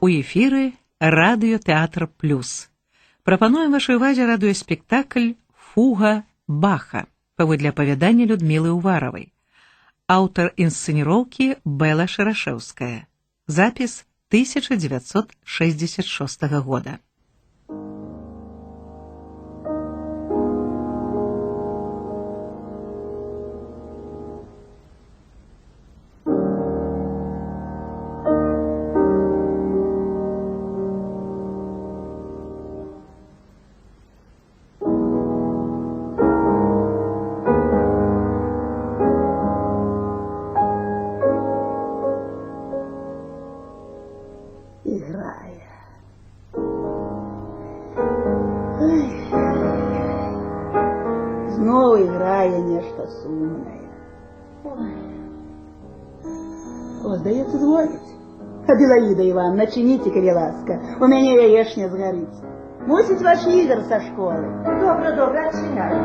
У эфіры радыётэатр плюс. Прапануем вашай увазе радыёспектакль «Фуга Баха» паводле апавядання Людмілы Уваравай. Аўтар інсцэніроўкі Бэла Шарашэўская. Запіс 1966 года. Знову играє нечто сумное. О, здається, дзвонить. Аделаида Ивановна, чините, коли ласка. У меня яєшня згорить. Мусить ваш Ігор со школи. Добре, отчиняю.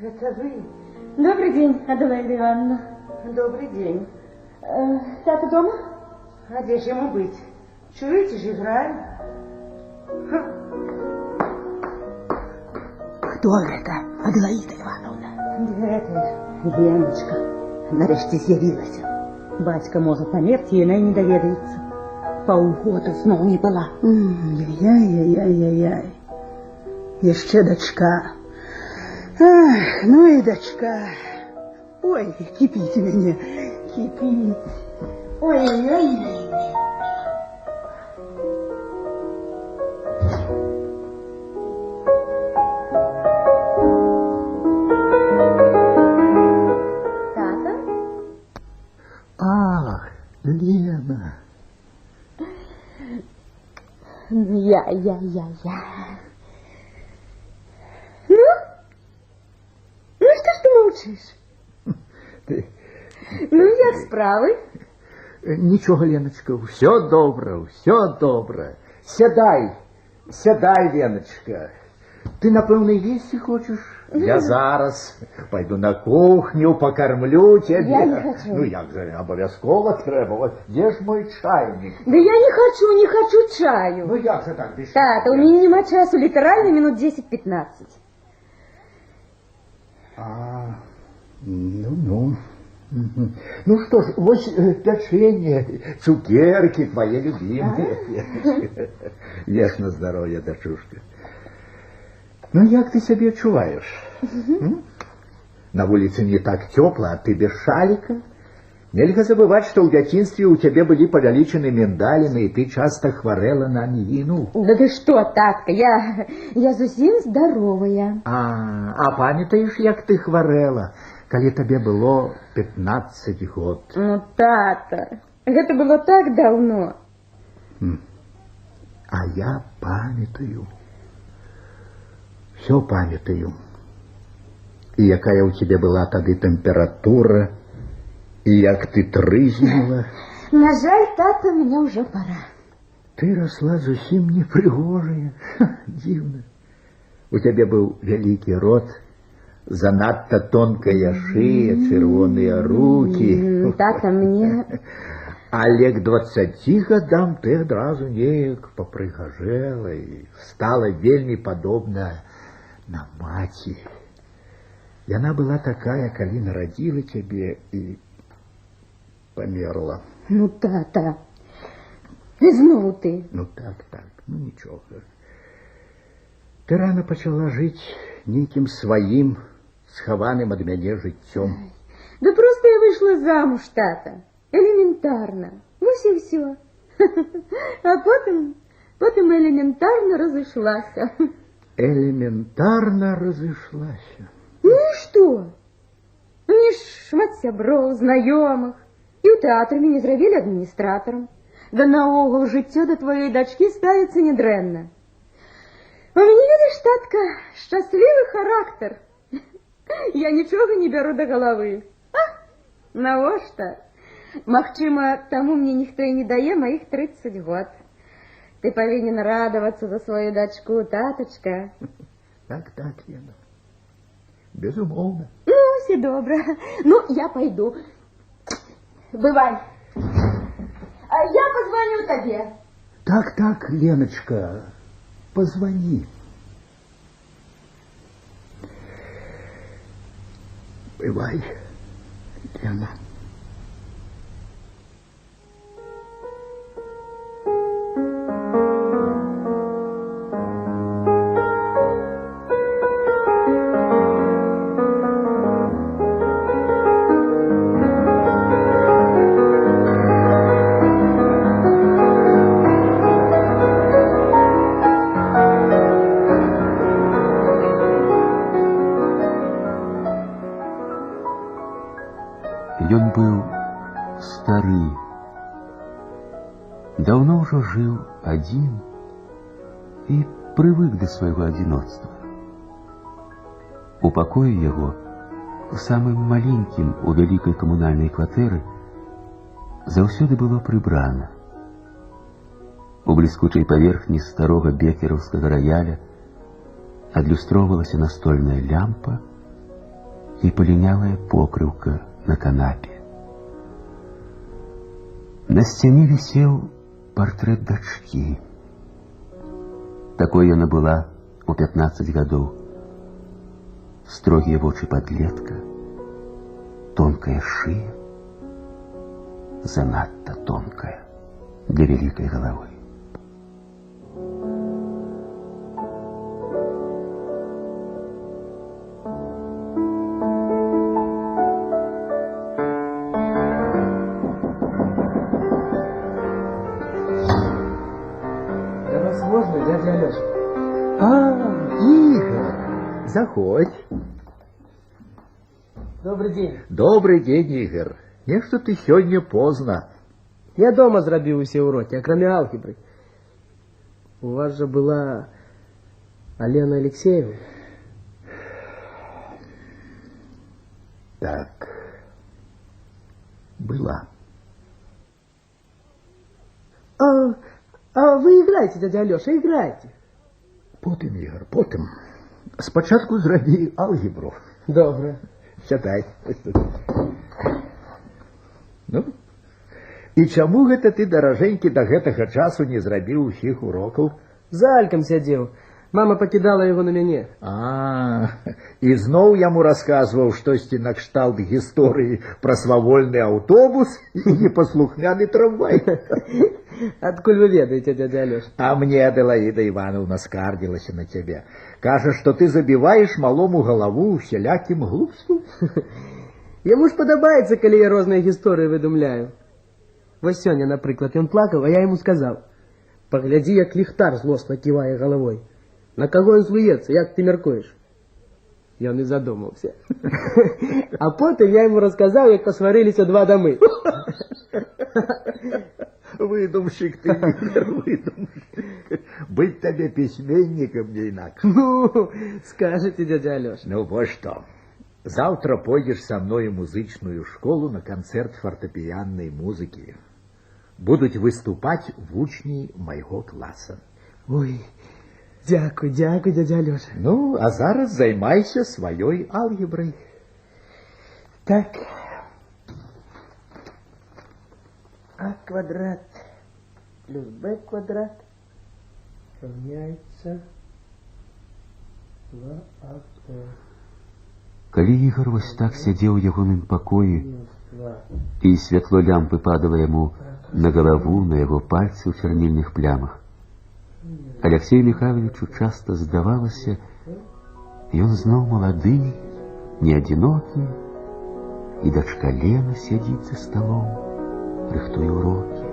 Это вы? Добрый день, Аделаида Ивановна. Добрый день. Тата дома? А где же ему быть? Чуете же, играем. Кто это, Аделаида Ивановна? Это Леночка. Нарешті з'явилася. Батька може померти, і вона не доведається. Полгода знову не була. Яй-яй-яй-яй-яй. Еще дочка. Ах, ну и дочка. Ой, кипите меня, кипите. Ой-ой-ой. Тата? Ах, Лена. Я. Ну что ж ты молчишь? Ты... Ну, як справи? Нічого, Леночка, все добре. Сядай, Леночка. Ти, напевно, їсти хочеш? Я зараз пойду на кухню, покормлю тебе. Я не хочу. Ну, як же, обов'язково треба. От, де ж мой чайник? Да я не хочу чаю. Ну, як же так, без Тата, у меня нема часу, литерально минут 10-15. Ну. Мгм. Ну что ж, вот печенье, цукерки твои любимые. Ешь на здоровье, дочушка. Ну, як ты себя чуваешь? На улице не так тепло, а ты без шалика? Нельзя забывать, что в детстве у тебя были повеличены миндалины, и ты часто хворела на ангину. Да ты что, Татка, я зусім здоровая. А памятаешь, як ты хворела, коли тебе было 15 год? Ну, Тата, это было так давно. А я памятаю. Все памятаю. И якая у тебя была тады температура, и як ты трызнула. На жаль, Тата, мне уже пора. Ты росла зусім непригожая. Дивно. У тебя был великий рот, занадто тонкая шея, червоные руки. Тата, мне... Але к 20 годам ты одразу неяк попрыгажэла и стала вельмі падобна на маці. Яна была такая, калі нарадзіла цябе і померла. Ну, Тата, знову ты. Ну так, ну нічога. Ты рано пачала жыць нейкім сваім, схаваным ад мяне жыццём. Да просто я вышла замуж, Тата. Элементарно. Вот и все. А потом элементарно разошлась. Элементарно разошлась. Ну и что? Мне ж шмат сяброў, знаёмых. І ў тэатры мяне зрабілі адміністратарам. Да наогул жыццё да твоей дачкі ставіцца нядрэнна. У мяне, ведаеш, Татка, шчаслівы характар. Я нічога не бяру да галавы. Навошта? Магчыма, таму мне ніхто і не дае маіх 30 год. Ты павінен радавацца за сваю дачку, татачка. Так, Лена. Безумовно. Ну, все добро. Ну, я пойду. Бывай. А я позвоню тебе. Так, Леночка, позвони. Бывай, Лена. Ён быў стары, даўно ўжо жыў адзін і прывык да свайго адзіноцтва. У пакоі яго, самым маленькім у вялікай камунальнай кватэры, заўсёды было прыбрана. У бліскучай паверхні старога бекераўскага раяля адлюстроўвалася настольная лямпа і палінялая покрыўка на канапе. На сцяне вісеў партрэт дачкі. Такой яна была у 15 гадоў. Строгія вочы падлетка, тонкая шыя, занадта тонкая для вялікай галавы. Заходь. Добрый день. Добрый день, Игорь. Нешта ты сегодня поздно. Я дома зрабіў усе уроки, акрамя алгебры. У вас же была Алена Алексеевна. Так. Была. А вы играете, дядя Алёша, играйте. Потым, Игорь, потым. Спачатку зрабі алгебру. Добре. Сядай. Ну, і чаму гэта ты, даражэнькі, да гэтага часу не зрабіў усіх урокаў? За алькам сядзеў. Мама пакідала яго на мяне. І зноў яму расказваў штосьці накшталт гісторыі пра свавольны аўтобус і непаслухмяны трамвай. Адкуль вы ведаеце, дядя Алёша? А мне Аделаіда Івановна скардзілася на цябе. Кажа, што ты забіваеш малому галаву усялякім глупствам. Яму ж падабаецца, калі я розныя гісторыі выдумляю. Вось сёння, напрыклад, ён плакаў, а я яму сказаў: паглядзі, як ліхтар злосна ківае галавой. На каго ён злуецца, як ты мяркуеш? Ён і задумаўся. А потым я яму расказаў, як пасварыліся два дамы. Выдумщик ты, выдумщик. Быть тебе письменником не инак. Ну, скажете, дядя Алёша. Ну, вот что. Завтра пойдешь со мной в музычную школу на концерт фортепианной музыки. Будут выступать вучни моего класса. Ой, дякую, дядя Алёша. Ну, а зараз займайся своей алгеброй. Так. А квадрат плюс Б квадрат равняется 2АБ. Калі Ігор вось так сядзеў у ягоным пакоі, і святло лямпы падала яму на галаву, на яго пальцы ў чарнільных плямах, Алексею Михайловичу часта здавалася, ён зноў малады, не адзінокі, і дачка Лена сядзіць за сталом, рыхтуе урокі.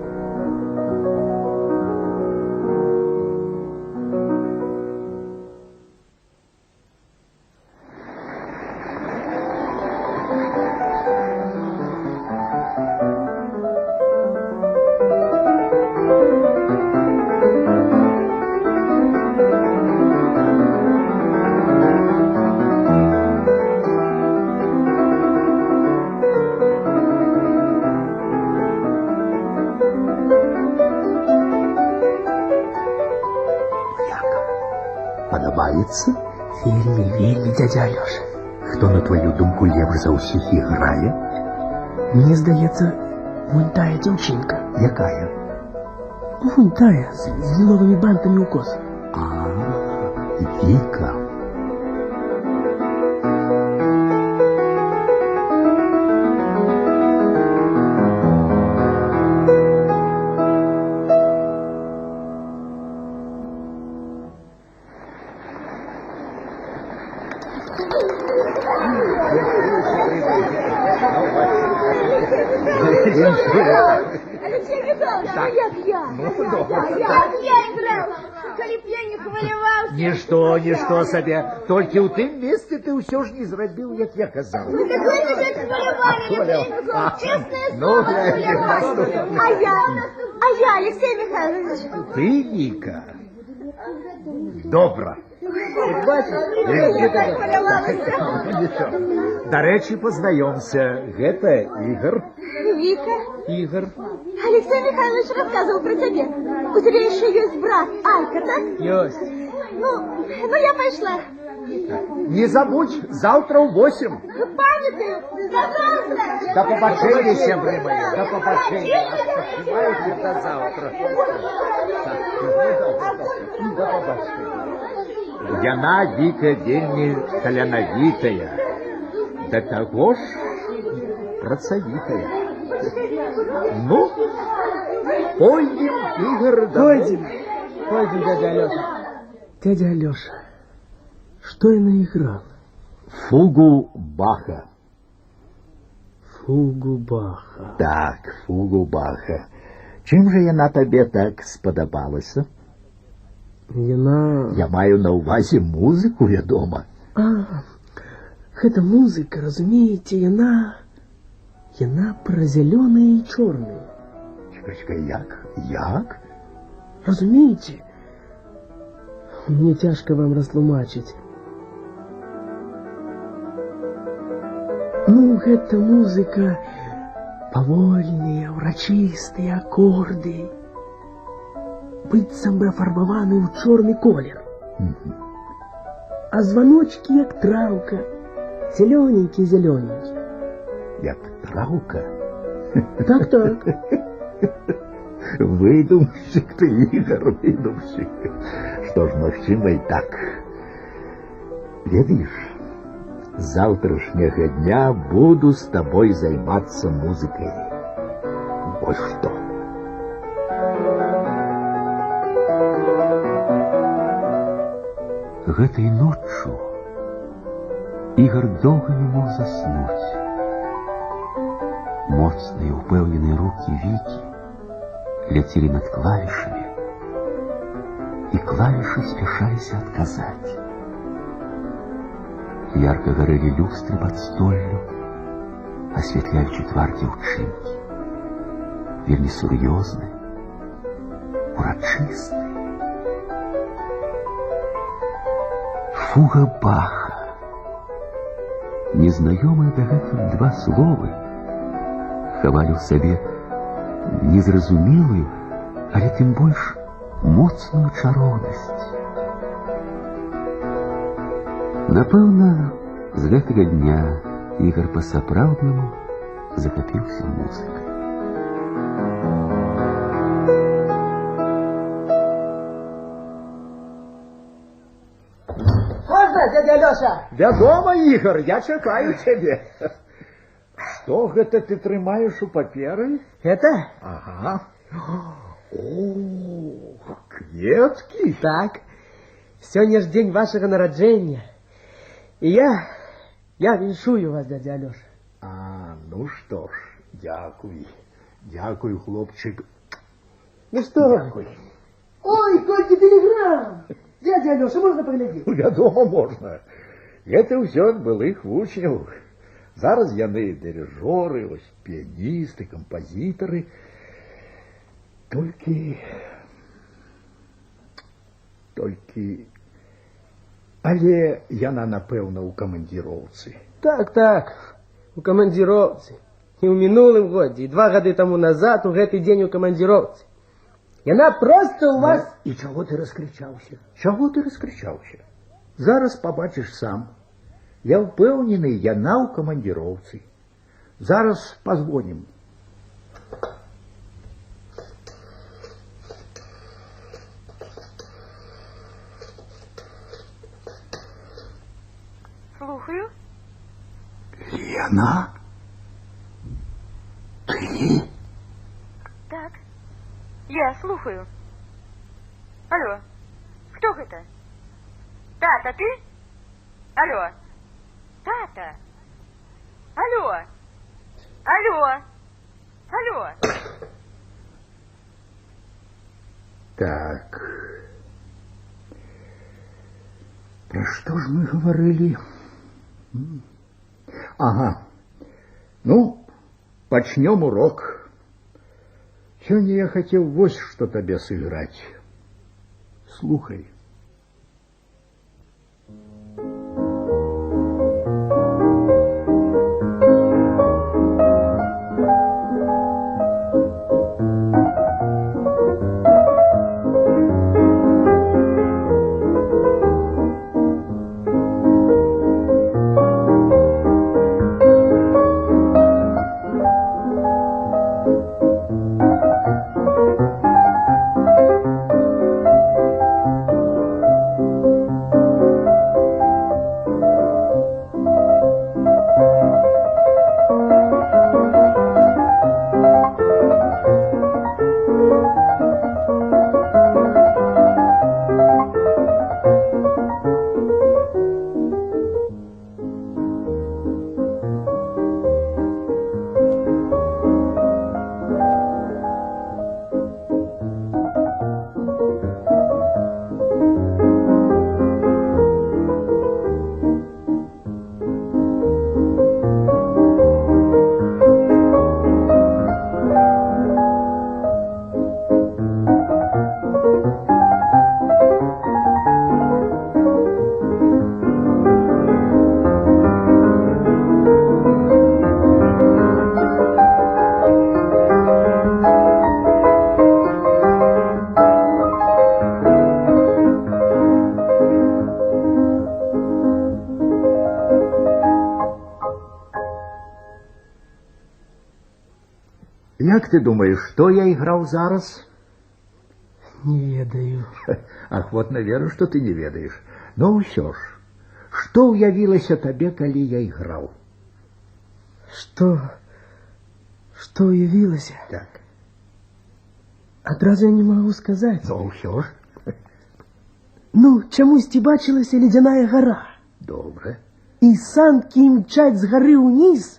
Подобается? Вельмі, дядя Алёша. Хто, на твою думку, лепш за ўсіх іграе? Мне здаецца, вон тая дзяўчынка. Якая? Вон тая, з ліловымі бантамі ў кос. Віка. Алексей Михайлович, як я играл, коли б я не хваляваўся. Нішто сабе. Толькі ў тым месцы ты ўсё ж не зрабіў, як я казаў. Какое же это хваляванне, честное слово. А я, Алексей Михайлович. Ты, Віка. Добра. До речі, познаёмся. Гэта Ігор. Вика. Ігор. Алексей Михайлович рассказывал про тебя. У тебя еще есть брат Алька, так? Ёсть. Ну я пошла. Не забудь, завтра ў 8. Памятаю, до завтра. До побачення, сябры мої. До побачення. Спасибайте до завтра. До побачення. Яна, Віка, вельмі таленавітая. Да таго ж працавітая. Ну, пойдем, Игорь, домой. Пойдем, дядя Алёша. Дядя Алёша, что я наиграл? Фугу Баха. Фугу Баха. Так, фугу Баха. Чым жа яна табе так спадабалася? Яна... Я маю на ўвазе музыку, вядома. Гэта музыка, разумееце, яна про зеленые и черные. Чекай, як? Разумеете? Мне тяжко вам растлумачить. Ну, гэта музыка павольныя, урачыстыя акорды. Быццам бы афарбаваны ў чорны колер. А звоночки як траўка, зелененький. Як траўка? Так. Выдумщик ты, Игорь, выдумщик. Что ж, магчыма і так. Ведаеш, з заўтрашняга дня буду з табой займацца музыкай. Вось што. Гэтай ноччу Ігор доўга не мог заснуць. Моцныя упэўненыя рукі Вікі ляцелі над клавішамі, і клавішы спяшаліся адказаць. Ярка гарэлі люстры пад столлю, асвятляючы твар дзяўчынкі. Вельмі сур'ёзны, урачысты. Фуга Баха. Незнаёмыя дагэтуль два словы хавалі ў сабе незразумелую, але тым больш моцную чароўнасць. Напэўна, з гэтага дня Ігор па-сапраўднаму захапіўся музыкай. Можно, дядя Алёша? Вядома, Ігор, я чакаю цябе. Што гэта ты трымаеш у паперы? Это? Ага. О, кветкі? Так. Сёння ж дзень вашага нараджэння. І я віншую вас, дядя Алёша. Ну што ж, Дякуй, хлопчик. Ну что? Дякуй. Ой, колькі телеграмм! Дядя Алёша, можно поглядеть? Вядома, можна. Гэта ўсё ад былых вучняў. Зараз яны дырыжоры, ось піяністы, кампазітары. Толькі... Але яна, напэўна, у камандзіроўцы. Так, у камандзіроўцы. І ў мінулым годзе, і 2 гады таму назад, у гэты дзень у камандзіроўцы. Яна просто у вас... І чаго ты раскрычаўся? Зараз побачиш сам. Я впевнений, яна ў камандзіроўцы. Зараз позвоним. Слухаю. Лена? Ты? Так. Я слухаю. Алло. Кто это? Тата, ты? Алло. Тата. Алло. Алло. Алло. Так. Про что ж мы говорили? Ага. Ну, почнем урок. Сегодня я хотел вот что тебе сыграть. Слухай. Як ты думаешь, что я играл зараз? Не ведаю. Охотно верю, что ты не ведаешь. Но ўсё ж, что уявілася табе, калі я играл? Что уявілася? Так. Адразу я не могу сказать. Но ўсё ж. Ну, чамусьці бачылася ледяная гора. Добре. И санки мчать с горы вниз.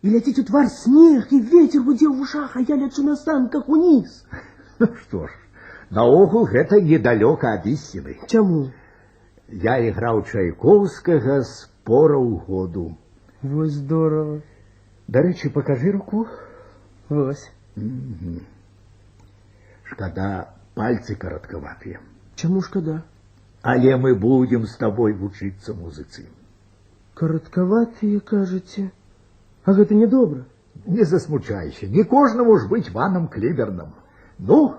И лететь у твар снег, и ветер гудел в ушах, а я лечу на санках униз. Ну что ж, наогул гэта недалёка ад ісціны. Чаму? Я играл Чайковскага з пора ў году. Вось здорово. Дарэчы, покажи руку. Вось. Шкада, пальцы караткаватыя. Чаму шкада? Але мы будем с тобой вучыцца музыцы. Каратковатые, кажете? А гэта недобра. Не засмучайся, не кожнаму ж быць Ваном Кліберном. Ну,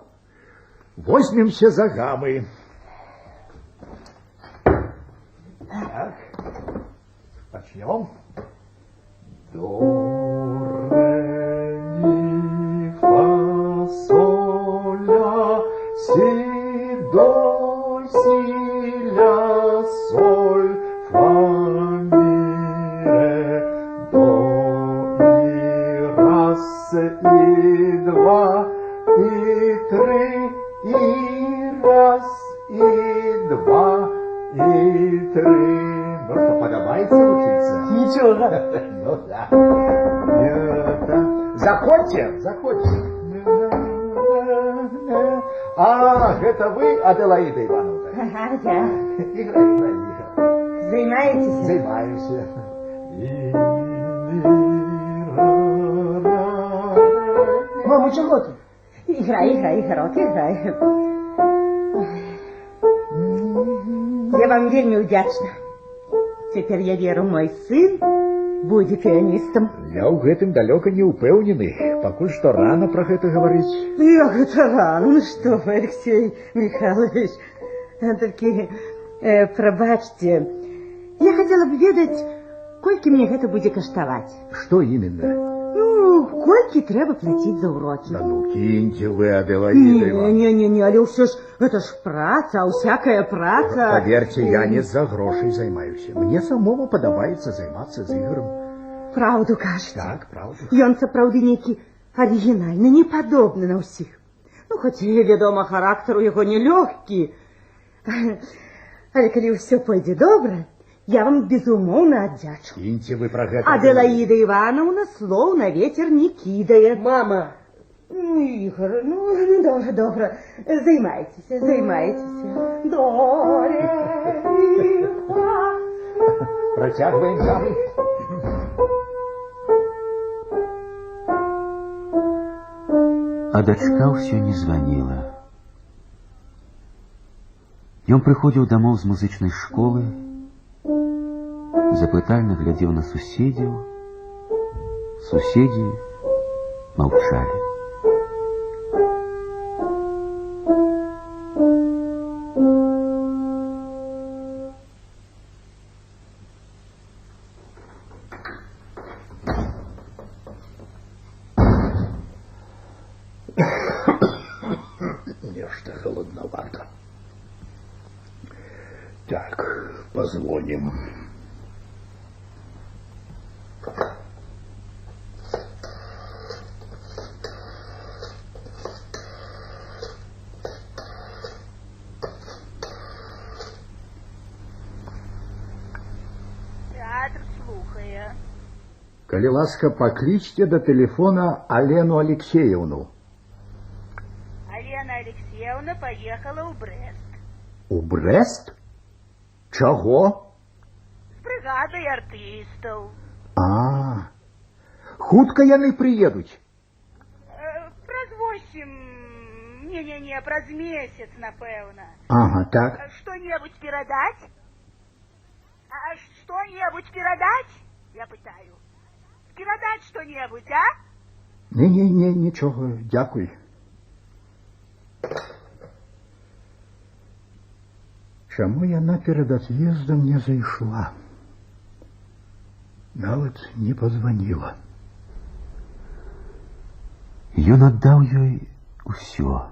возьмемся за гамы. Так, начнем. До, ре, ми, фа, соль, ля, си, до, си, ля, соль, фа, ми, ре, до. И два, и три, и раз, и два, и три. Ну что, подобается учиться? Ничего. Ну да. Заходите, заходите. А, это вы, Аделаида Ивановна? Ага, я. Играй, играй. Займаетесь? Займаемся. Мама, чего ты? Играй, рот, играй. Я вам вельми удячна. Теперь я веру, мой сын будет пианистом. Я ў гэтым далёка не ўпэўнены. Пакуль што рано про гэта гаварыць. Як это рано? Ну что вы, Алексей Михайлович, таки Прабачце, я хотела бы ведаць, колькі мне гэта будзе каштаваць. Что именно? Ну, колькі трэба плаціць за урокі. Да ну, киньте вы, Аделаида Ивановна. Не, але ўсё ж, это ж праца, а всякая праца... Поверьте, я не за грошей займаюсь. Мне самому подобается заниматься з Ігорем. Правду кажете? Так, правду. Ён сапраўды нейкі арыгінальны, не падобны на ўсіх. Ну, хоць і, вядома, характар у яго нелёгкі. Але калі ўсё пойдзе добра, я вам безумоўна аддзячу. Киньте вы про гэта. Аделаида Ивановна слоў на ветер не кідае. Мама! Ну, Ігор, ну, добра. Займайтеся. Протягиваем самый. А дачка ўсё не званіла. Ён прыходзіў дамоў з музычнай школы, запытальна глядзеў на суседзяў. Суседзі маўчалі. Нечто холодновато. Так, позвоним. Театр слухає. Коли ласка, покличьте до телефона Алену Алексеевну. Алена Алексеевна поехала у Брест. У Брест? Чого? З бригадою артистів. А, хутка яны приедуть. Праз 8... Не, праз месяц, напевно. Ага, так. Что-нибудь передать? А что-нибудь передать? Я питаю. Передать что-нибудь, а? Не, нічого, дякую. Чаму яна перед отъездом не зайшла? Нават не позвонила. Ён аддаў ёй усё.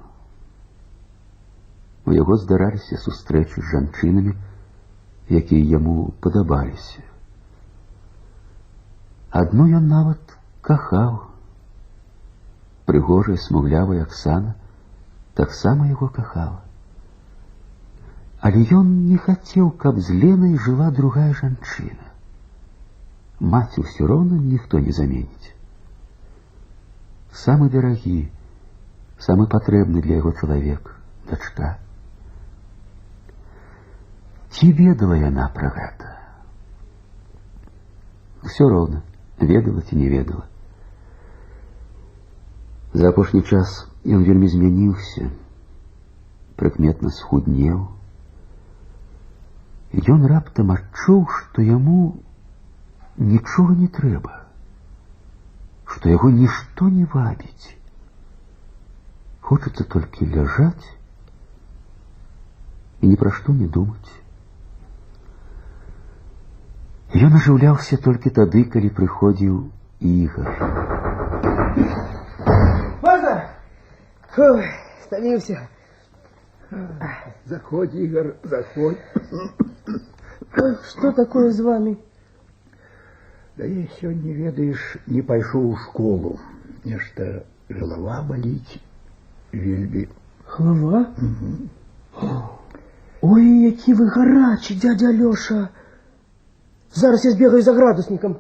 У яго здараліся сустрэчы з жанчынамі, якія яму падабаліся. Адну ён нават кахаў. Прыгожая, смуглявая Аксана таксама яго кахала. Але ён не хацеў, каб з Ленай жыла другая жанчына. Маці ўсё роўна ніхто не заменіць. Самы дарагі, самы патрэбны для яго чалавек, дачка. Ці ведала яна пра гэта? Усё роўна, ведала ці не ведала. За апошні час ён вельмі змяніўся, прыкметна схуднеў. Ён раптам адчуў, што яму нічога не трэба, што яго нішто не вабіць. Хочацца толькі ляжаць і ні пра што не думаць. Ён ажыўляўся толькі тады, калі прыходзіў Ігар. Можна? Фу, стаміўся. Заходь, Игорь, заходь. Что такое з вами? Да я сегодня, ведаешь, не пойшов у школу. Нешта голова болить вельмі. Голова? Ой, які ви гарачі, дядя Лёша. Зараз я збегаю за градусником.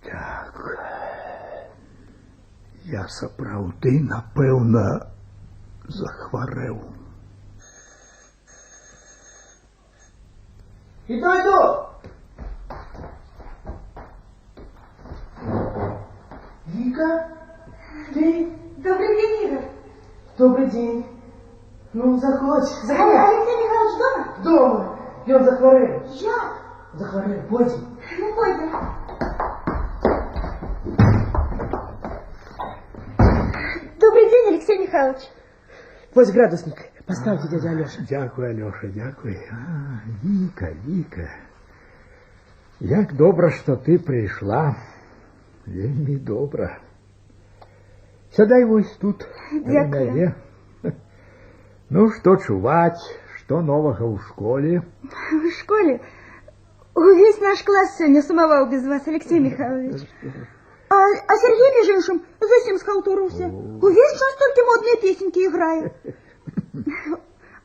Так. Я сапраўды, напэўна, захварэў. Иду. Вика, ты? Добрый день, Игорь. Добрый день. Ну, заходь. Алексей Михайлович дома? Дома. И он захворел. Я? Захворел. Пойдем. Ну, пойдем. Добрый день, Алексей Михайлович. Вот градусник. Поставьте, дядя Алеша. Дякую, Алеша, дякую. Віка. Як добре, що ти прийшла. Вельми добре. Сядай ось тут. Дякую. Ну, що чуваць, що нового у школі? В школе увесь наш класс сегодня сумовал без вас, Алексей Михайлович. А Сергей, между прочим, совсем схалтурился. Увесь час только модные песенки играет.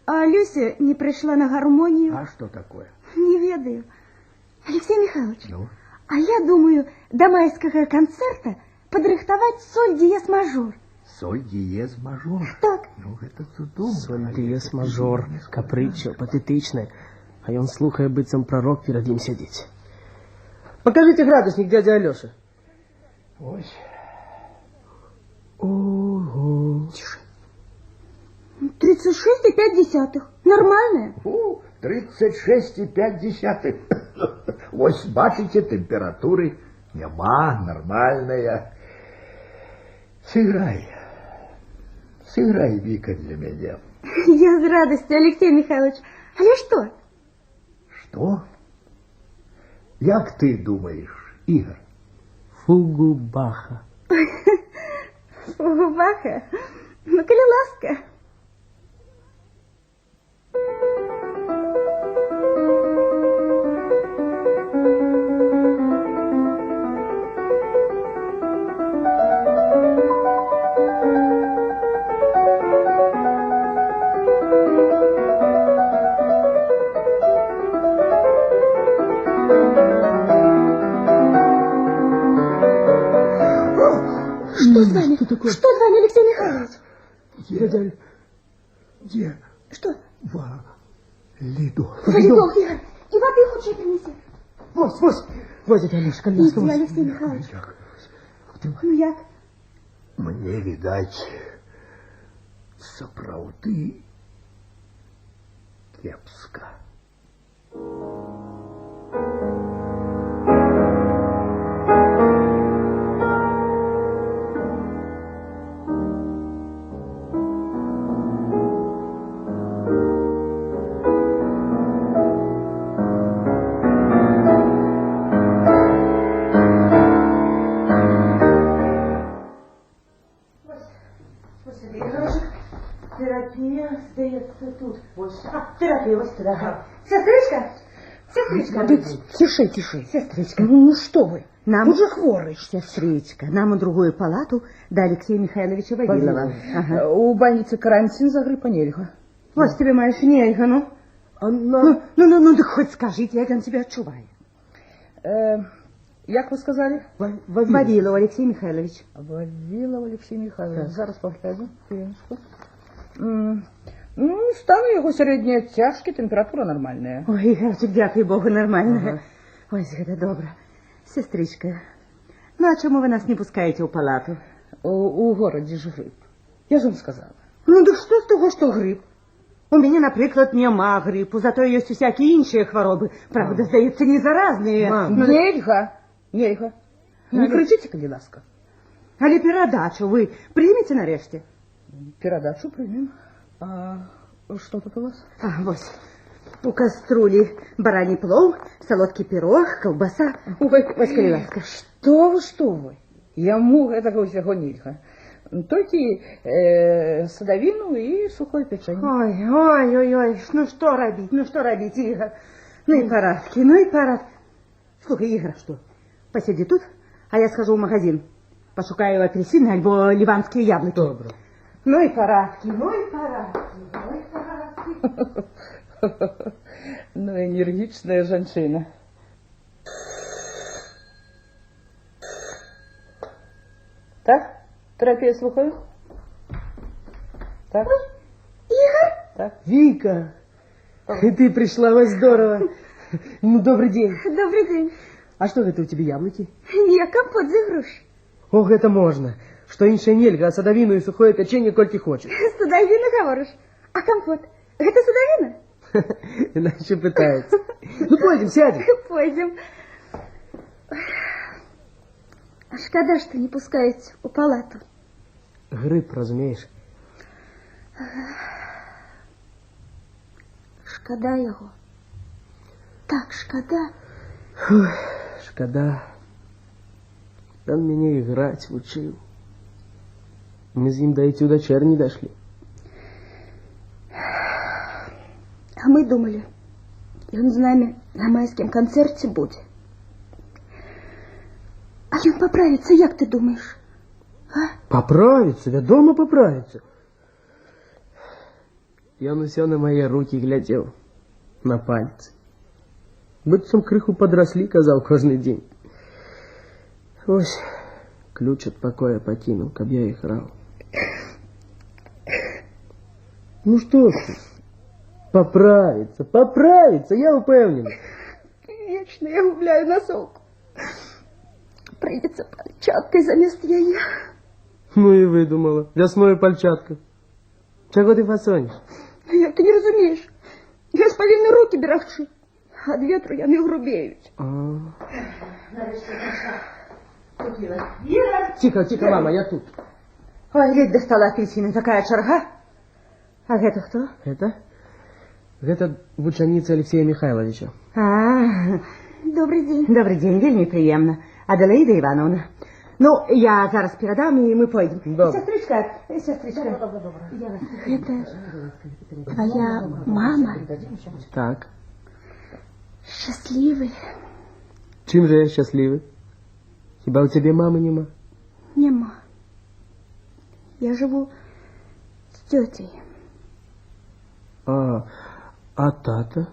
А Люся не пришла на гармонию. А что такое? Не ведаю. Алексей Михайлович, Ну? а я думаю, до майского концерта подрыхтовать соль диез мажор. Соль диез мажор. Так. Ну, это цудоўна. Соль диез мажор, капрычо, патетычнае. А ён слухае быццам пророк перед ім сядзіць. Покажите градусник, дядя Алеша. Ось. Ого. Тише. 36,5. Нормальная? 36,5. Ось, бачите, температуры нема, нормальная. Сыграй, Вика, для меня. Я с радостью, Алексей Михайлович. Але что? Что? Як ты думаешь, Игорь? Фугу Баха. Фугу Баха? Ну, коли ласка. Что с вами? Что с вами, Алексей Михайлович? Где? Что? Валидол, Игорь, и воды лучше принеси. Вось, дядя Алеша, ко мне Иди, Алексей Михайлович. Ну, як? Мне, видать, сапраўды кепска. Терапия остается тут. Терапия вот сюда. Сестричка? Сестричка. Тише. Сестричка, ну что вы? Нам уже хворый. Сестричка, нам в другую палату до Алексея Михайловича Вавилова. Ага. У больницы карантин за гриппа нельга. Вот тебе, маешь, нельга, ну. Ну, да хоть скажите, як он себя отчувает. Як ви сказали? Вавилов Алексей Михайлович. Вавилов Алексей Михайлович. Зараз погляду. Ну, стан його середня тяжкі, температура нормальная. Ой, Игорчик, дякую Богу, нормальная. Ой, это добро. Сестричка, ну а чему вы нас не пускаете в палату? У городі ж грип. Я ж вам сказала. Ну, да что з того, что грип? У меня, наприклад, нема грипу, зато є всякі інші хвороби. Правда, здається, не заразні. Нельга. Не кричите, коли ласка. Але передачу ви приймете нарешті? Передачу приймем. А что тут у вас? Вот. У кастрюли бараний плов, солодкий пирог, колбаса. Ой, коли ласка. Что вы? Яму этого всего нельга. Только садовину и сухое печенье. Ой, ну что робить, Игорь? Ну и парадки. Слухай, Игорь, что? Посиди тут, а я схожу в магазин. Пошукаю апельсины альбо ливанские яблоки. Добро. Ну и парадки. Ну, энергичная женщина. Так, терапия слухаю. Так. Игорь? Так. Вика, ты пришла, вот здорово. Ну, добрый день. Добрый день. А что это у тебя, яблоки? Я компот за груш. Ох, это можно. Что інше нельга, а садовину и сухое печенье кольки хочешь. Судовина, говоришь. А компот? Это судовина? Иначе пытается. Ну, пойдем, сядем. Пойдем. Шкода, что не пускаете у палату. Гриб, разумеешь? шкода його. Так шкода. Фух, шкода. Он меня играть учил. Мы с ним до эти дочер не дошли. А мы думали, он з нами на майському концерті буде. А він поправиться, як ти думаєш? А? Поправится, вядома поправится. И он все на мои руки глядел, на пальцы. Быццам крыху подросли, казал каждый день. Ось, ключ от покоя покинул, каб я играл. Ну что ж ты? Поправится, поправится, я упевнен. Вечно я губляю носок. Прийдеться пальчаткою замість яє. Ну и выдумала. Весною пальчатка. Чего ты фасонишь? Як ти не розумієш? Я ж повинна руки берегти. А від вітру я не грубеють. Тихо, тихо, мама, я тут. Ой, ледь достала апельсины, такая чарга. А это кто? Это вученица Алексея Михайловича. Добрый день. Добрый день, вельми приємно. Аделаида Ивановна. Ну, я зараз передам, и мы пойдем. Добре. Сестричка. Это твоя мама? Так. Щасливий? Чим же я счастливый? Хіба у тебе мамы нема? Нема. Я живу з тетей. А тата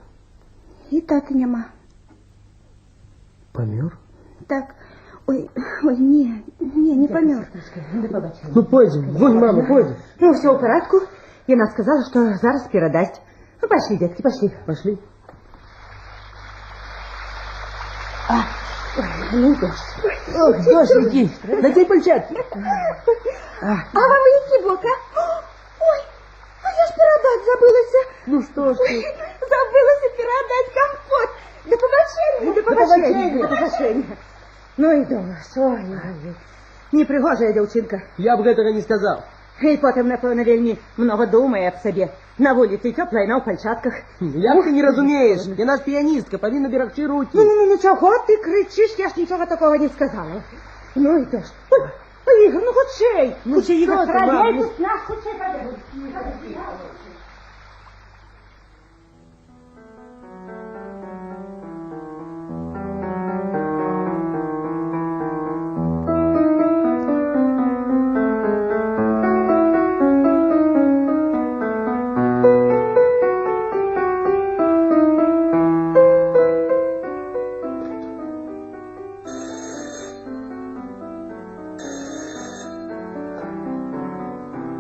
І тата нема. помер? Так, ой, не помер. Ну, пойдем, вон, мама, пойдем. Ну, все в порядку. И она сказала, что зараз передаст. Ну, пошли, детки, пошли. Пошли. Ну, дождь. Ох, дождики, дайте пальчатки. А вам які бока? Ой, а я ж передать забилася. Ну что ж ты? Забилася передать компот. До побачення. До побачення. Ну и дождь. Ой. Непригожая девчинка. Я бы этого не сказал. И потом, напевно, вельми много думає об себе. На вулиці тепло і на в пальчатках. Як ти не розумієш? Я наш піаністка, повинна берегти руки. Ну, чого ти кричиш? Я ж нічого такого не сказала. Ну і дождь. Ой, Ігор, ну хочей. Ну, що ти, мам? Ну,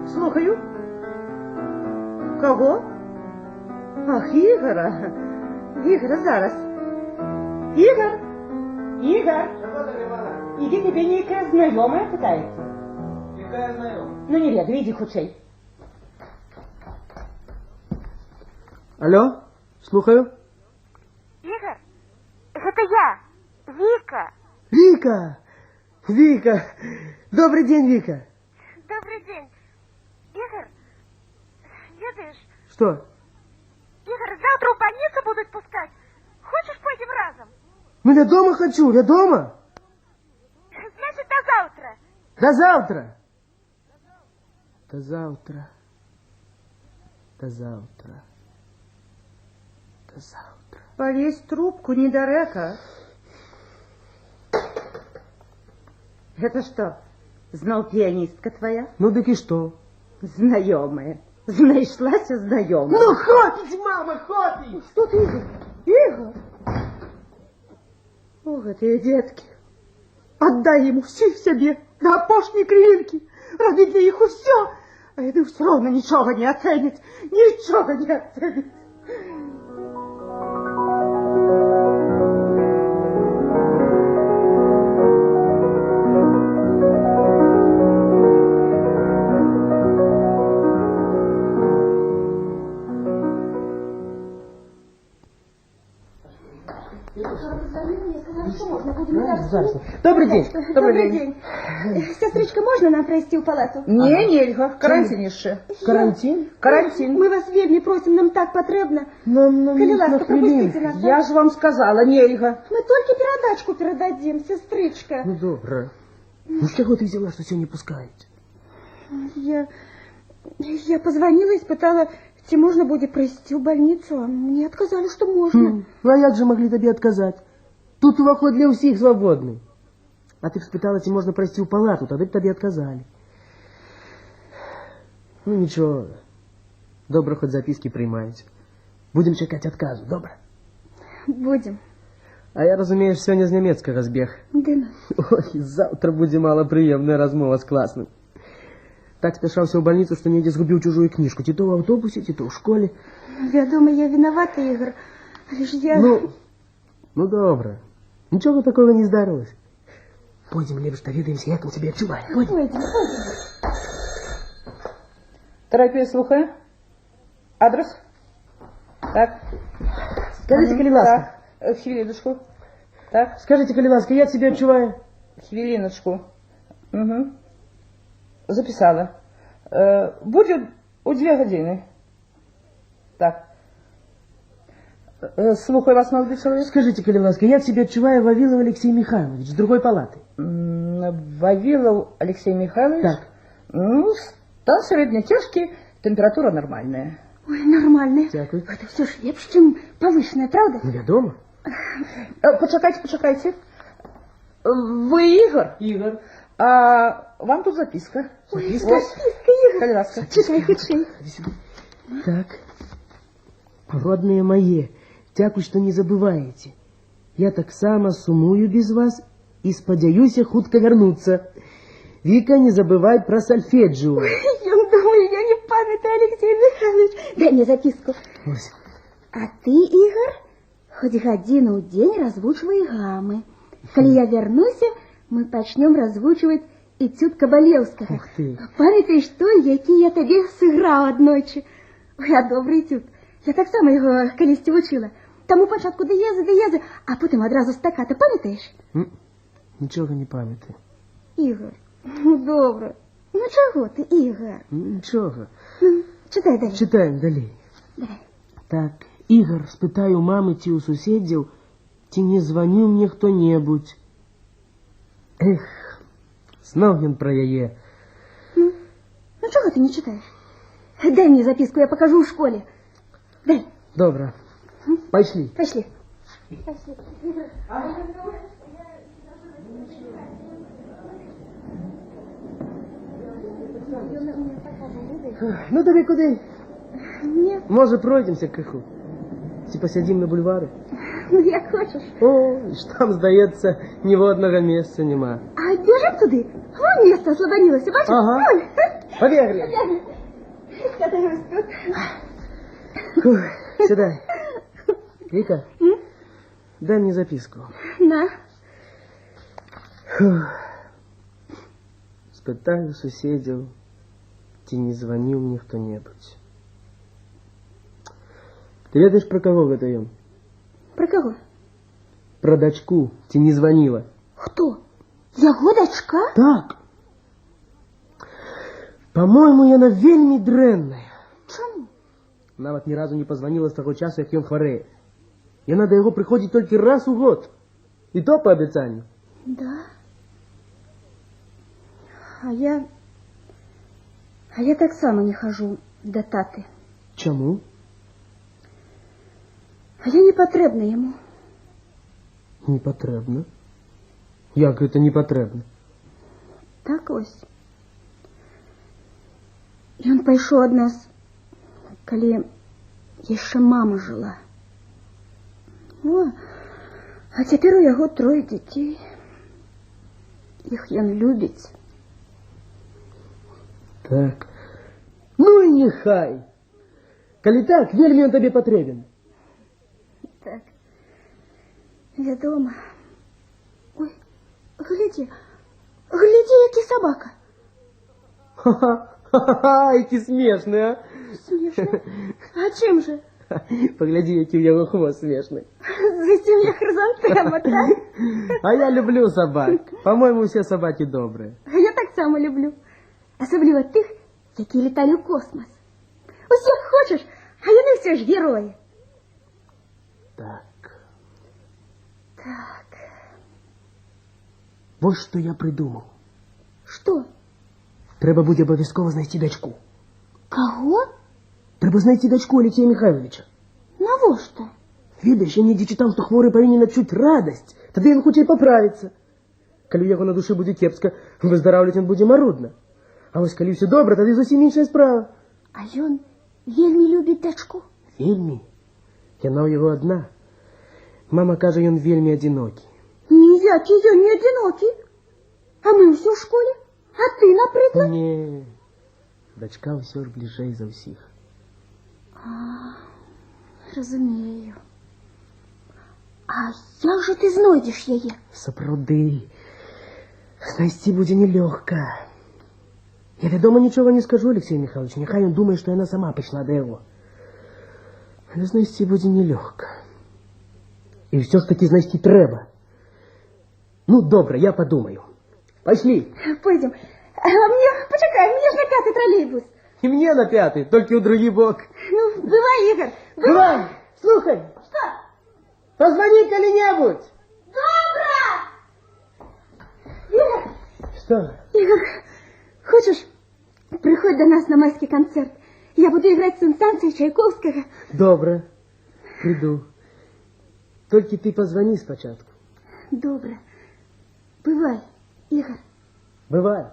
Слухаю. Кого? Ах, Ігора. Ігор, зараз. Ігор! Ігор! Іди, тебе некая знайома питається. Яка знайома? Ну, не веду, іди хочей. Алло, слухаю. Ігор, це я, Віка. Вика. Добрый день, Вика. Добрий день. Ігор, видиш, Что? Ігор, завтра в больницу будуть пускати. Хочеш, пойдем разом? Ну, я дома хочу, я дома. Значит, до завтра. До завтра. До завтра. До завтра. До завтра. Повесь трубку недалеко. Это что, знал пианистка твоя? Ну, так и что? Знайомая. Знайшлася знайомая. Ну, хватит, мама, хватит! Что ты, Игорь? Игорь! Ох, эти детки. Отдай ему всі себе до опошней кривинки. Ради для их все. А это все равно ничего не оценит. Ничего не оценит. Добрый день. Добрый день. Сестричка, можно нам пройти в палату? Не, нельга, карантиніше. Карантин? Карантин. Мы вас вельми просим, нам так потребно. Нам Коли ласка, на пропустите хвилинку. нас. Я ж вам сказала, нельга. Мы только передачку передадим, сестричка. Ну, добре. Ну, з чого ти взяла, що сьогодні пускають? Я позвонила и испытала, чи можно будет пройти в больницу, а мне отказали, что можно. Ну, а як же могли тобі відказати? Тут уваход для всіх свободний. А ти б спитала, чи можна пройти в палату, тоді б тобі відказали. Ну, нічого. Добре, хоч записки приймають. Будемо чекати відказу, добре? Будем. А я, розумієш, сьогодні з німецького збіг. Дина. Ой, завтра буде малоприємна розмова з класним. Так спішався в больницу, що недě згубив чужую книжку. Ті то в автобусі, ті то в школі. Вядома, я виновата, Ігор. Але ж я... Ну, добре. Нічого такого не здарилось. Пойдем, лепш довідаємося, як він себе відчуває. Пойдем. Терапія слухає. Адрес? Так. Скажите, коли ласка. Так, хвилиночку. Так, Скажите, коли ласка, як себе відчуваю? хвилиночку. Угу. Записала. Будет у 2 години. Так. Слухаю вас, молодой человек. Скажите, коли ласка, як себе відчуває Вавилов Алексей Михайлович з другої палати? Вавилов Алексей Михайлович. Так. Ну, стан среднетяжкий, температура нормальная. Ой, нормально. Дякую. Это все ж лепше, чем повышенная, правда? Ну, вядома. Почекайте. Вы Игорь? Ігор. А вам тут записка. Записка? Записка, Игорь. Коли ласка. Читай, худшей. Так. Родные мои, дякую, что не забываете. Я так само сумую без вас и сподяюся хутко вернуться. Вика, не забывай про сольфеджио. Я думаю, я не памятаю, Алексей Михайлович. Дай мне записку. Ось. А ты, Игорь, хоть годину в день развучивай гаммы. Коли я вернусь, мы начнем развучивать этюд Кабалевского. Ух ты. Пам'ятаєш той, який я тобі сыграв одночі? Ой, а добрий этюд. Я так само його колись учила. Там у початку диєзи, а потім одразу стаката. Пам'ятаєш? Нічого не пам'ятаю. Ігор, ну добре. Ну чого ти, Ігор? Нічого. Читай далі. Читаємо далі. Давай. Так, Ігор, спитай у мами ті у сусідів, чи не дзвонив мені хто-небудь. Ех, знов він про яє. Ну чого ти не читаєш? Дай мне записку, я покажу в школе. Дай. Добре. Пошли. Пошли. Ну, давай куди? Нет, Може, пройдемося криху. Чи посидім на бульварі? ну як хочеш. О, ж там, здається, ні в одного місця нема. А біжим туди. Вон місце освободилося, бачиш? Ага. Вон. Побігли. Катаюсь тут. Фух, сідай. Віка, дай мені записку. На. Спитаю сусідів, чи не дзвонив мені хто-небудь. Ти ведаєш, про кого готуємо? Про кого? Про дочку, чи не дзвонила. Хто? Його дочка? Так. По-моєму, яна вельми дрэнная. Чому? Нават ні разу не позвонила з того часу, як ён хварэе. Яна да яго прыходзіць толькі раз у год. І то по абяцанню. Да. А я так само не хожу до таты. Чаму? А я не патрэбна яму. Не патрэбна. Як гэта не патрэбна? Так ось. Ён пайшоў ад нас, калі яшчэ мама жыла. О, а цяпер у яго 3 дзяцей. Іх ён любіць. Так. Ну і няхай. Калі так, вельмі ён табе патрэбен. Так. Вядома. Ой, глядзі, які сабака. Ха-ха, які смешны, а? Смешна. А чым же? Паглядзі, які ў яго хвост смешны. За семье хризантема, так? А я люблю собак. По-моему, все собаки добрые. Я так само люблю. Особливо тих, які літали у космос. Усіх хочеш, а вони все ж герої. Так. Так, Вот что я придумал. що? Треба буде обов'язково знайти дочку. Кого? Треба знайти дочку Алексея Михайловича. Навошта? Видиш, я нігде читав, що хворий повинен відчути радость. Тоді він хоче поправиться. Коли у його на душі буде кепська, виздоравлювати він буде марудно. А ось коли все добре, тоді зовсім інша справа. А ён вельми любить дочку? Вельми. Яна у його одна. Мама каже, він вельми одинокий. Ніякий я не одинокий. А ми всі в школі. А ти, наприклад? Ні. Дочка все ж ближей за всіх. Розумію. А як же ти знайдеш її? Сапраўды. Знайсці будзе нелёгка. Я, вядома, нічога не скажу, Алексей Михайлович. Няхай ён думае, што яна сама пайшла да яго. Але знайсці будзе нелёгка. І ўсё ж таки знайсці трэба. Ну, добра, я подумаю. Пошли. Пойдем. А мне, почекай, мне ж на пятый троллейбус. І мне на пятый, толькі ў другі бок. Ну, бывай, Игорь. Бывай! Слухай. Что? Позвони калі-небудзь. Добро! Игорь, Что? Игорь, хочешь, приходь до нас на майский концерт. Я буду играть сенсации Чайковского. Добра. Приду. Толькі ты позвони спочатку. Добро. Бывай, Игорь. Бывай.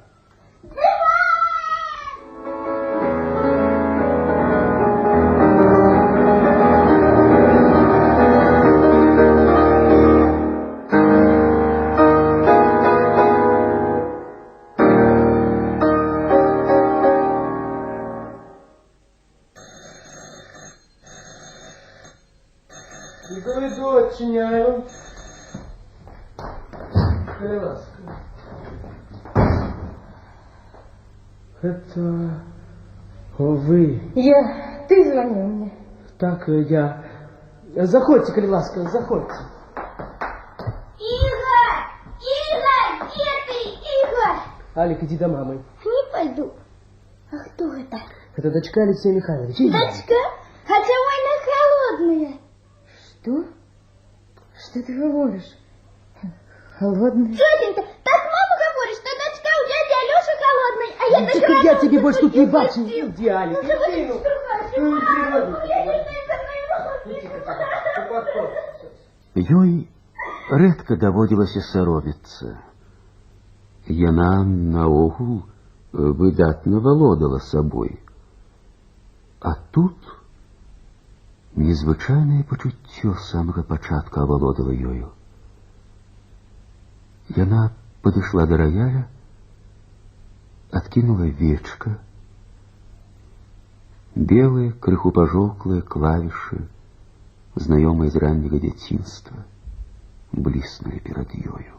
Иду, отчиняю. Это вы. Ты звонил мне. Так, я... Заходите, коли ласка, заходите. Игорь! Игорь! Где ты, Игорь? Алик, иди до мамы. Не пойду. А кто это? Это дочка Алексея Михайловича. Иди. Дочка? А чего она холодная? Что? Что ты говоришь? Холодная? Тетенька, так мама говорит, что дочка у дяди Алёши холодной, а я так рада. Я тебе больше тут не бачу. Иди, Алик, Ну, давай, иди, ну. Ёй рэдка даводзілася саромецца. Яна наогул выдатна валодала сабой. А тут незвычайнае пачуццё з самага пачатку авалодала ёю. Яна падышла да раяля, адкінула вечка. Белыя, крыху пажоўклыя клавішы, знаёмыя з ранняга дзяцінства, бліснулі перад ёю.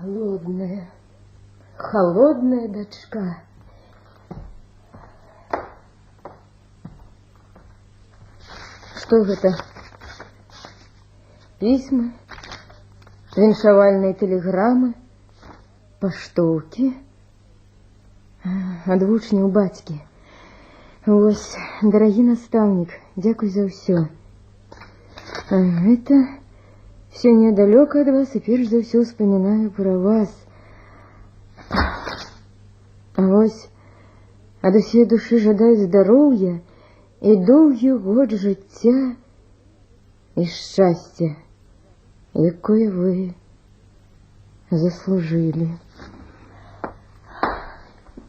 Холодная, холодная дочка. Что это? Письма, віншавальные телеграммы, паштоўкі, ад вучняў бацькі. Вось, дарагі настаўнік, дзякуй за ўсё. Это все недалеко от вас, и перш за все вспоминаю про вас. А вось ад усей души жадаю здоровья и долгий год жыцця и счастья, якое вы заслужили.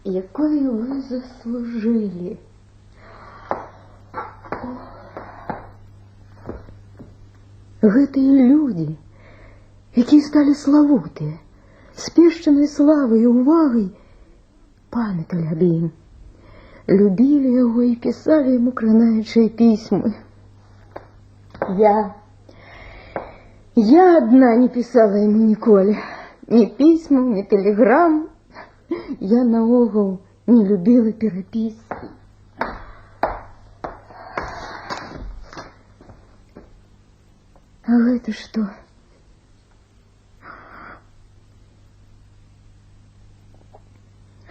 Якое вы заслужили. Гэтыя людзі, якія сталі славутыя, з пешчанай славай і увагай, памяталі аб ім, любілі яго і пісалі яму кранаючыя пісьмы. Я одна не писала ему ніколі, ні пісьмаў, ні тэлеграм, Я наогул не любила перапіскі. А гэта што?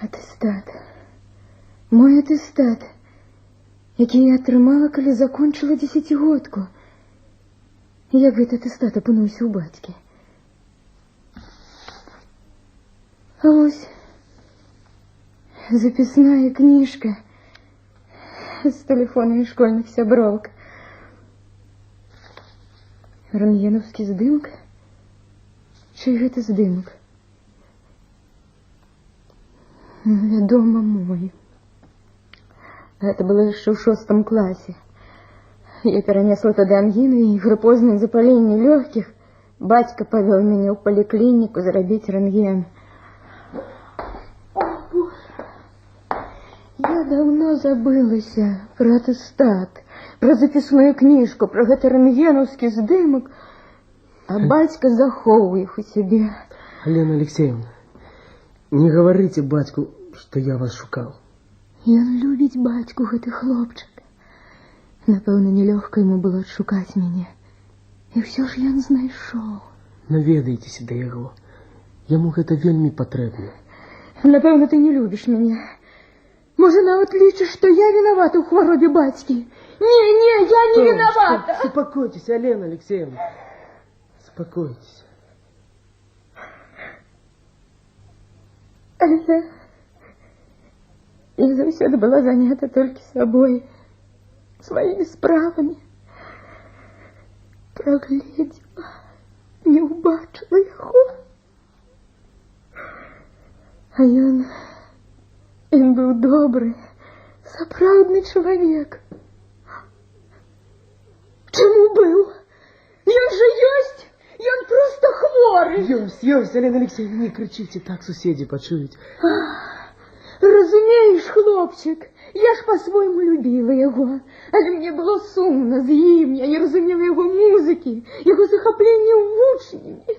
Атэстат. Мой атэстат, які я атрымала, калі закончыла 10-годку. Як гэты атэстат апынуўся ў бацькі? А вось запісная кніжка з тэлефонамі школьных сябровак. Рэнтгенаўскі здымак? Чый гэта здымак? Вядома, мой. Гэта было яшчэ ў 6 класе. Я перанесла тады ангіну і грыпознае запаленне лёгкіх. Бацька павёў мяне ў паліклініку зрабіць рэнтген. Я даўно забылася пра атэстат, пра запісную кніжку, пра гэты рэнтгенаўскі здымак, а бацька захоўваў іх у сябе. Алена Алексеевна, не говорите бацьку, что я вас шукал. Ён любіць бацьку, гэты хлопчык. Напэўна, нелёгка яму было адшукаць мяне. І ўсё ж ён знайшоў. Наведайцеся да яго. Яму гэта вельмі патрэбна. Напэўна, ты не любіш мяне. Можа, нават лічыш, што я вінавата ў хваробе бацькі. Не, я не вінавата. Успокойтесь, Алена Алексеевна. Успокойтесь. Але я заўсёды была занята толькі сабой, сваімі справамі. Прагледзела, не ўбачыла яго. А ён быў добры, сапраўдны чалавек. Чаму быў? Ён жа ёсць! Ён проста хворы! Ёсць, Алена Алексеевна, не крычыце, так суседзі пачуюць. Разумееш, хлопчык, я ж па-свойму любіла яго, але мне было сумна з ім, я не разумела яго музыкі, яго захапленне вучнямі.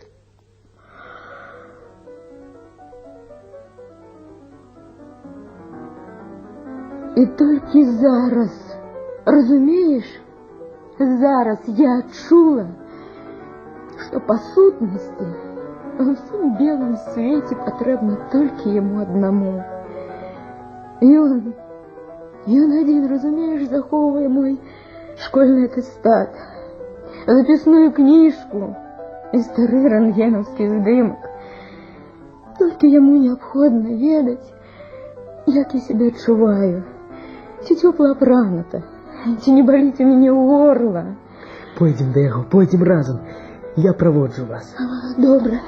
І толькі зараз, разумееш, зараз я адчула, што па сутнасці ва ўсім белым свеце патрэбна толькі яму аднаму. Ён адзін, разумееш, захоўвае мой школьны атэстат, запісную кніжку і стары рэнтгенаўскі здымак. Толькі яму неабходна ведаць, як я сябе адчуваю, ці цёпла апранута, ці не баліць у мяне горла. Пойдзем да яго, пойдзем разам. Я праводжу вас. Добра.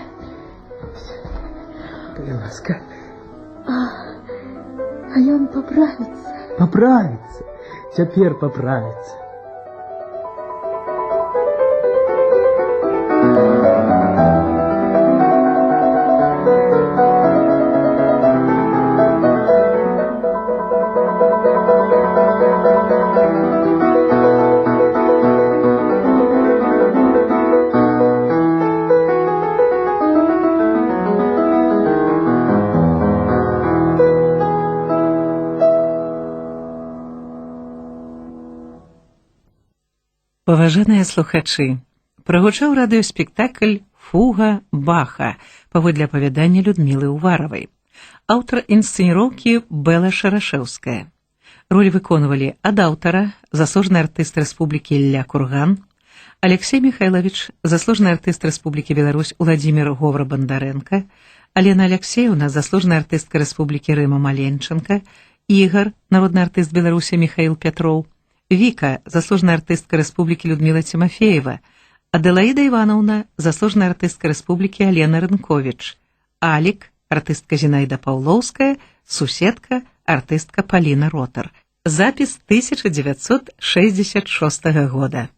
Калі ласка. А ён паправіцца? Паправіцца. Цяпер паправіцца. Паважаныя слухачы, прагучаў радыёспектакль «Фуга Баха» паводле апавядання Людмілы Уваравай. Аўтар інсцэніроўкі Бэла Шарашэўская. Роль выконвалі ад аўтара заслужаны артыст Рэспублікі Ілля Курган, Алексей Михайлович, заслужаны артыст Рэспублікі Беларусь Уладзімір Говра-Бандарэнка, Алена Алексеевна, заслужаны артыстка Рэспублікі Рыма Маленченка, Ігар, народны артыст Беларусі Михаил Пятроў, Віка, заслужная артыстка Рэспублікі Людміла Тимофеева, Аделаіда Івановна, заслужная артыстка Рэспублікі Алена Рынковіч, Алік, артыстка Зінаіда Паўлоўская, суседка, артыстка Паліна Ротар. Запіс 1966 года.